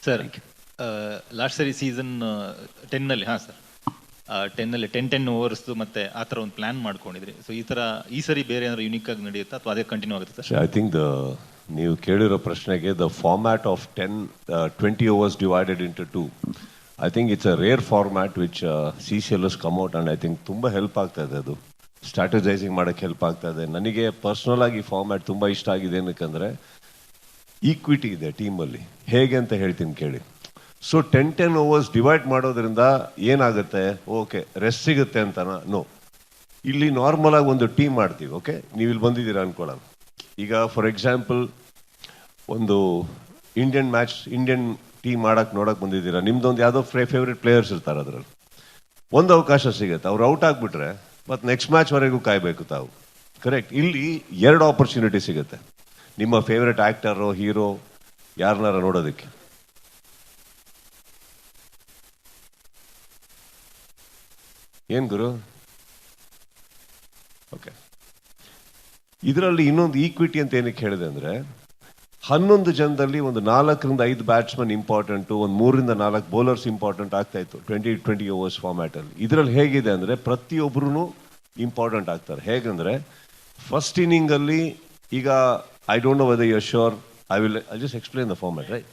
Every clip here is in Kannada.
ಸರ್ ಲಾಸ್ಟ್ ಸರಿ ಸೀಸನ್ 10ನಲ್ಲಿ ಹಾಂ ಸರ್ 10ನಲ್ಲಿ 10 ಓವರ್ಸ್ದು ಮತ್ತೆ ಆ ಥರ ಒಂದು ಪ್ಲಾನ್ ಮಾಡ್ಕೊಂಡಿದ್ರಿ. ಸೊ ಈ ಸರಿ ಬೇರೆ ಏನಾದ್ರು ಯುನಿಕ್ ಆಗಿ ನಡೆಯುತ್ತಾ ಅಥವಾ ಅದೇ ಕಂಟಿನ್ಯೂ ಆಗುತ್ತೆ ಸರ್? ಐ ಥಿಂಕ್ ನೀವು ಕೇಳಿರೋ ಪ್ರಶ್ನೆಗೆ the format of 20 overs divided into 2, I think it's a rare format which CCL has come out, and I think ತುಂಬ ಹೆಲ್ಪ್ ಆಗ್ತಾ ಇದೆ. ಅದು ಸ್ಟ್ರಾಟಜೈಸಿಂಗ್ ಮಾಡೋಕ್ಕೆ ಹೆಲ್ಪ್ ಆಗ್ತಾ ಇದೆ. ನನಗೆ ಪರ್ಸ್ನಲ್ ಆಗಿ ಫಾರ್ಮ್ಯಾಟ್ ತುಂಬ ಇಷ್ಟ ಆಗಿದೆ. ಏನಕ್ಕಂದರೆ ಈಕ್ವಿಟಿ ಇದೆ ಟೀಮಲ್ಲಿ. ಹೇಗೆ ಅಂತ ಹೇಳ್ತೀನಿ ಕೇಳಿ. ಸೊ 10 overs ಡಿವೈಡ್ ಮಾಡೋದ್ರಿಂದ ಏನಾಗುತ್ತೆ, ಓಕೆ ರೆಸ್ಟ್ ಸಿಗುತ್ತೆ ಅಂತನಾ? ನೋ. ಇಲ್ಲಿ ನಾರ್ಮಲ್ ಆಗಿ ಒಂದು ಟೀಮ್ ಮಾಡ್ತೀವಿ. ಓಕೆ, ನೀವು ಇಲ್ಲಿ ಬಂದಿದ್ದೀರಾ ಅನ್ಕೊಳ್ಳೋಣ. ಈಗ ಫಾರ್ ಎಕ್ಸಾಂಪಲ್ ಒಂದು ಇಂಡಿಯನ್ ಟೀಮ್ ನೋಡಕ್ಕೆ ಬಂದಿದ್ದೀರಾ. ನಿಮ್ದೊಂದು ಯಾವುದೋ ಫೇವ್ರೆಟ್ ಪ್ಲೇಯರ್ಸ್ ಇರ್ತಾರೆ. ಅದರಲ್ಲಿ ಒಂದು ಅವಕಾಶ ಸಿಗುತ್ತೆ, ಅವ್ರು ಔಟ್ ಆಗಿಬಿಟ್ರೆ ಮತ್ತು ನೆಕ್ಸ್ಟ್ ಮ್ಯಾಚ್ವರೆಗೂ ಕಾಯಬೇಕು ತಾವು. ಕರೆಕ್ಟ್. ಇಲ್ಲಿ 2 ಆಪರ್ಚುನಿಟಿ ಸಿಗುತ್ತೆ ನಿಮ್ಮ ಫೇವ್ರೆಟ್ ಆ್ಯಕ್ಟರು, ಹೀರೋ ಯಾರನ್ನಾರ ನೋಡೋದಕ್ಕೆ. ಏನ್ ಗುರು? ಓಕೆ, ಇದರಲ್ಲಿ ಇನ್ನೊಂದು ಈಕ್ವಿಟಿ ಅಂತ ಏನಕ್ಕೆ ಹೇಳಿದೆ ಅಂದರೆ 11 ಜನದಲ್ಲಿ ಒಂದು 4ರಿಂದ 5 ಬ್ಯಾಟ್ಸ್ಮನ್ ಇಂಪಾರ್ಟೆಂಟು, ಒಂದು 3ರಿಂದ 4 ಬೌಲರ್ಸ್ ಇಂಪಾರ್ಟೆಂಟ್ ಆಗ್ತಾ ಇತ್ತು 20 overs ಫಾರ್ಮ್ಯಾಟಲ್ಲಿ. ಇದರಲ್ಲಿ ಹೇಗಿದೆ ಅಂದರೆ ಪ್ರತಿಯೊಬ್ಬರೂ ಇಂಪಾರ್ಟೆಂಟ್ ಆಗ್ತಾರೆ. ಹೇಗಂದರೆ ಫಸ್ಟ್ ಇನ್ನಿಂಗಲ್ಲಿ ಈಗ I don't know whether you are sure, I just explain the format right.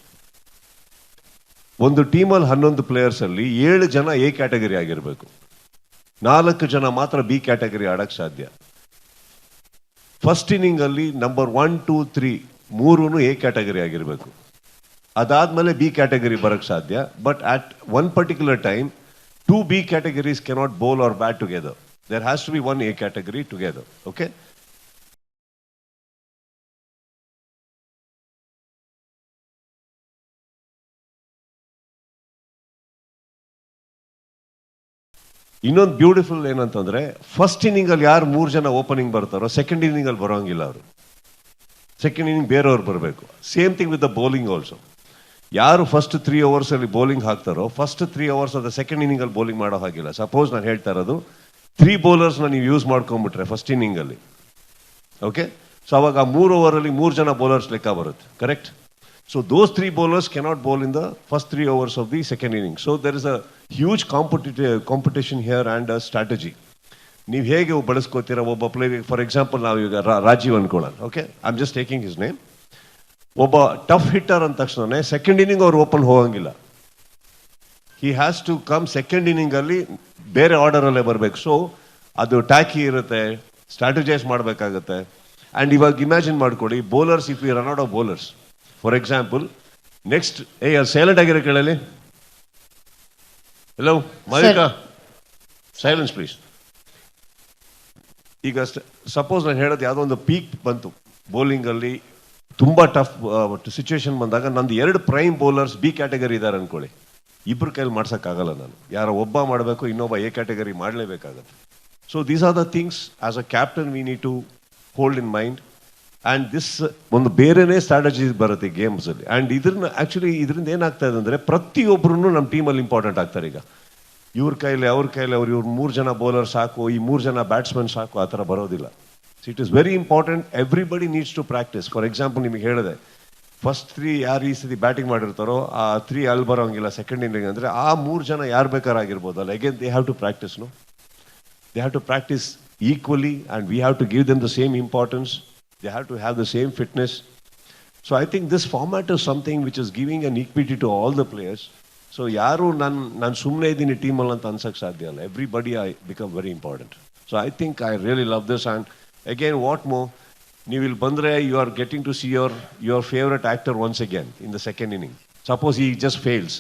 ಒಂದು ಟೀಮಲ್ಲಿ 11 ಪ್ಲೇಯರ್ಸಲ್ಲಿ 7 ಜನ ಎ ಕ್ಯಾಟಗರಿ ಆಗಿರಬೇಕು, 4 ಜನ ಮಾತ್ರ ಬಿ ಕ್ಯಾಟಗರಿ ಆಡಕ್ಕೆ ಸಾಧ್ಯ. ಫಸ್ಟ್ ಇನ್ನಿಂಗ್ ಅಲ್ಲಿ ನಂಬರ್ 1, 2, 3 ಮೂರೂ ಎ ಕ್ಯಾಟಗರಿ ಆಗಿರಬೇಕು. ಅದಾದ್ಮೇಲೆ ಬಿ ಕ್ಯಾಟಗರಿ ಬರಕ್ಕೆ ಸಾಧ್ಯ. But at one particular time 2 B categories cannot bowl or bat together. There has to be 1 A category together. Okay, ಇನ್ನೊಂದು ಬ್ಯೂಟಿಫುಲ್ ಏನಂತಂದ್ರೆ ಫಸ್ಟ್ ಇನ್ನಿಂಗ್ ಅಲ್ಲಿ ಯಾರು 3 ಜನ ಓಪನಿಂಗ್ ಬರ್ತಾರೋ ಸೆಕೆಂಡ್ ಇನ್ನಿಂಗ್ ಅಲ್ಲಿ ಬರೋಂಗಿಲ್ಲ. ಅವರು ಸೆಕೆಂಡ್ ಇನ್ನಿಂಗ್ ಬೇರೆಯವ್ರು ಬರಬೇಕು. Same thing with the bowling also. ಯಾರು ಫಸ್ಟ್ 3 overs ಅಲ್ಲಿ ಬೌಲಿಂಗ್ ಹಾಕ್ತಾರೋ ಫಸ್ಟ್ 3 overs ಅದ ಸೆಕೆಂಡ್ ಇನ್ನಿಂಗ್ ಅಲ್ಲಿ ಬೌಲಿಂಗ್ ಮಾಡೋ ಹಾಗಿಲ್ಲ. ಸಪೋಸ್ ನಾನು ಹೇಳ್ತಾ ಇರೋದು 3 bowlers ನೀವು ಯೂಸ್ ಮಾಡ್ಕೊಂಡ್ಬಿಟ್ರೆ ಫಸ್ಟ್ ಇನ್ನಿಂಗ್ ಅಲ್ಲಿ, ಓಕೆ, ಸೊ ಅವಾಗ 3 over ಅಲ್ಲಿ 3 ಜನ ಬೌಲರ್ಸ್ ಲೆಕ್ಕ ಬರುತ್ತೆ. Correct. So those 3 bowlers cannot bowl in the first 3 overs of the second inning. So there is a huge competition here and a strategy. ನೀವು ಹೇಗೆ ಬಳಸ್ಕೋತೀರಾ ಒಬ್ಬ ಪ್ಲೇಯರ್. ಫಾರ್ ಎಕ್ಸಾಂಪಲ್ ನಾವು ಈಗ ರಾಜೀವ್ ಅನ್ಕೊಳ್ಳೋಣ. Okay, I am just taking his name. ಒಬ್ಬ ಟಫ್ ಹಿಟ್ಟರ್ ಅಂದ ತಕ್ಷಣ ಸೆಕೆಂಡ್ ಇನ್ನಿಂಗ್ ಅವ್ರು ಓಪನ್ ಹೋಗಂಗಿಲ್ಲ. He has to come second inning ಅಲ್ಲಿ ಬೇರೆ ಆರ್ಡರ್ ಅಲ್ಲೇ ಬರಬೇಕು. ಸೊ ಅದು ಟ್ಯಾಕಿ ಇರುತ್ತೆ, ಸ್ಟ್ರಾಟಜೈಸ್ ಮಾಡಬೇಕಾಗುತ್ತೆ. ಅಂಡ್ ಇವಾಗ ಇಮ್ಯಾಜಿನ್ ಮಾಡ್ಕೊಳ್ಳಿ, bowlers if you run out of bowlers for example next silent ಆಗಿರೋ ಕೇಳಲಿ. Hello Mallika, silence please. ಈಗ ಸಪೋಸ್ ನಾನು ಹೇಳೋದು ಯಾವುದೋ ಒಂದು ಪೀಕ್ ಬಂತು ಬೌಲಿಂಗ್ ಅಲ್ಲಿ, ತುಂಬಾ ಟಫ್ ಸಿಚುವೇಶನ್ ಬಂದಾಗ ನಂದು 2 ಪ್ರೈಮ್ ಬೌಲರ್ಸ್ ಬಿ ಕ್ಯಾಟಗರಿ ಇದ್ದಾರೆ ಅನ್ಕೊಳ್ಳಿ. ಇಬ್ರು ಕೈಲಿ ಮಾಡ್ಸೋಕ್ಕಾಗಲ್ಲ. ನಾನು ಯಾರೋ ಒಬ್ಬ ಮಾಡಬೇಕು, ಇನ್ನೊಬ್ಬ ಎ ಕ್ಯಾಟಗರಿ ಮಾಡಲೇಬೇಕಾಗತ್ತೆ. So these are the things as a captain we need to hold in mind. And this ಒಂದು ಬೇರೆನೇ ಸ್ಟ್ರಾಟಜಿ ಬರುತ್ತೆ ಗೇಮ್ಸಲ್ಲಿ. ಆ್ಯಂಡ್ ಇದರಿಂದ ಏನಾಗ್ತಾ ಇದೆ ಅಂದರೆ ಪ್ರತಿಯೊಬ್ಬರೂ ನಮ್ಮ ಟೀಮಲ್ಲಿ ಇಂಪಾರ್ಟೆಂಟ್ ಆಗ್ತಾರೆ. ಈಗ ಇವ್ರ ಕೈಲಿ ಅವ್ರ ಕೈಲಿ ಇವ್ರು 3 ಜನ ಬೌಲರ್ ಸಾಕು, ಈ 3 ಜನ ಬ್ಯಾಟ್ಸ್ಮನ್ ಸಾಕು, ಆ ಥರ ಬರೋದಿಲ್ಲ. So it is very important. Everybody needs to practise. For example ನಿಮಗೆ ಹೇಳಿದೆ, ಫಸ್ಟ್ 3 ಯಾರು ಈ ಸತಿ ಬ್ಯಾಟಿಂಗ್ ಮಾಡಿರ್ತಾರೋ ಆ 3 ಅಲ್ಲಿ ಬರೋಂಗಿಲ್ಲ ಸೆಕೆಂಡ್ ಇನ್ನಿಂಗ್ ಅಂದರೆ ಆ 3 ಜನ ಯಾರು ಬೇಕಾರಾಗಿರ್ಬೋದಲ್ಲ. Again they have to practice. No, they have to practice equally and we have to give them the same importance. They have to have the same fitness. So I think this format is something which is giving an equity to all the players. So yaru nan sumne idini team alli anta ansak sadhya alla. Everybody I become very important. So I think I really love this. And again, what more, you will bandre, you are getting to see your favorite actor once again in the second inning. Suppose he just fails,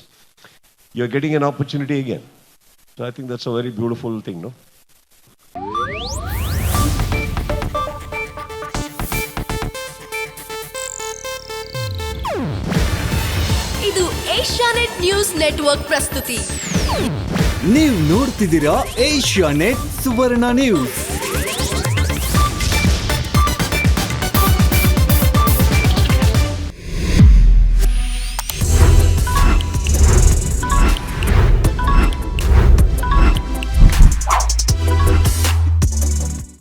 you are getting an opportunity again. So I think that's a very beautiful thing, no? ಇದು ಏಷ್ಯಾನೆಟ್ ನ್ಯೂಸ್ ನೆಟ್ವರ್ಕ್ ಪ್ರಸ್ತುತಿ. ನೀವು ನೋಡ್ತಿದ್ದೀರಾ ಏಷ್ಯಾನೆಟ್ ಸುವರ್ಣ ನ್ಯೂಸ್.